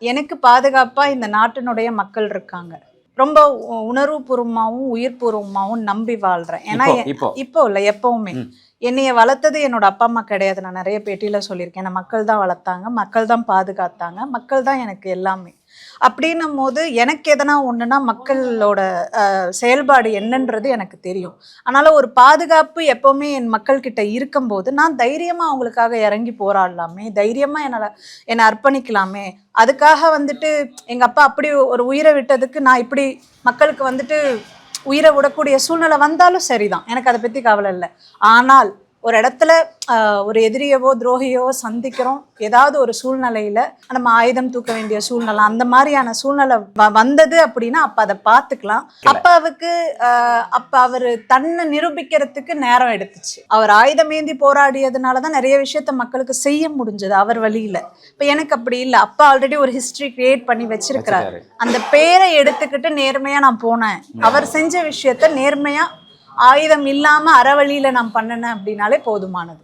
எனக்கு பாதுகாப்பா இந்த நாட்டினுடைய மக்கள் இருக்காங்க. ரொம்ப உணர்வுபூர்வமாவும், உயிர்பூர்வமாவும் நம்பி வாழ்றேன். ஏன்னா இப்போ இல்ல எப்பவுமே. என்னைய வளர்த்தது என்னோட அப்பா அம்மா கிடையாது. நான் நிறைய பேட்டியில சொல்லியிருக்கேன். என்ன மக்கள் தான் வளர்த்தாங்க, மக்கள் தான் பாதுகாத்தாங்க, மக்கள் தான் எனக்கு எல்லாமே. அப்படின்னும் போது எனக்கு எதனா ஒண்ணுன்னா மக்களோட செயல்பாடு என்னன்றது எனக்கு தெரியும். அதனால ஒரு பாதுகாப்பு எப்பவுமே என் மக்கள் கிட்ட இருக்கும்போது நான் தைரியமா அவங்களுக்காக இறங்கி போராடலாமே, தைரியமா என்னை அர்ப்பணிக்கலாமே. அதுக்காக வந்துட்டு எங்க அப்பா அப்படி ஒரு உயிரை விட்டதுக்கு நான் இப்படி மக்களுக்கு வந்துட்டு உயிரை விடக்கூடிய சூழ்நிலை வந்தாலும் சரிதான், எனக்கு அதை பத்தி கவலை இல்லை. ஆனால் ஒரு இடத்துல ஒரு எதிரியவோ துரோகியோ சந்திக்கிறோம், ஏதாவது ஒரு சூழ்நிலையில நம்ம ஆயுதம் தூக்க வேண்டிய சூழ்நிலை, அந்த மாதிரியான சூழ்நிலை வந்தது அப்படின்னா அப்ப அதை பார்த்துக்கலாம். அப்ப அவரு தன்னை நிரூபிக்கிறதுக்கு நேரம் எடுத்துச்சு. அவர் ஆயுதம் ஏந்தி போராடியதுனாலதான் நிறைய விஷயத்த மக்களுக்கு செய்ய முடிஞ்சது அவர் வழியில. இப்ப எனக்கு அப்படி இல்லை. அப்பா ஆல்ரெடி ஒரு ஹிஸ்டரி கிரியேட் பண்ணி வச்சிருக்கிறாரு. அந்த பேரை எடுத்துக்கிட்டு நேர்மையா நான் போனேன், அவர் செஞ்ச விஷயத்த நேர்மையா ஆயுதம் இல்லாம அறவழியில நான் பண்ணினேன் அப்படின்னாலே போதுமானது.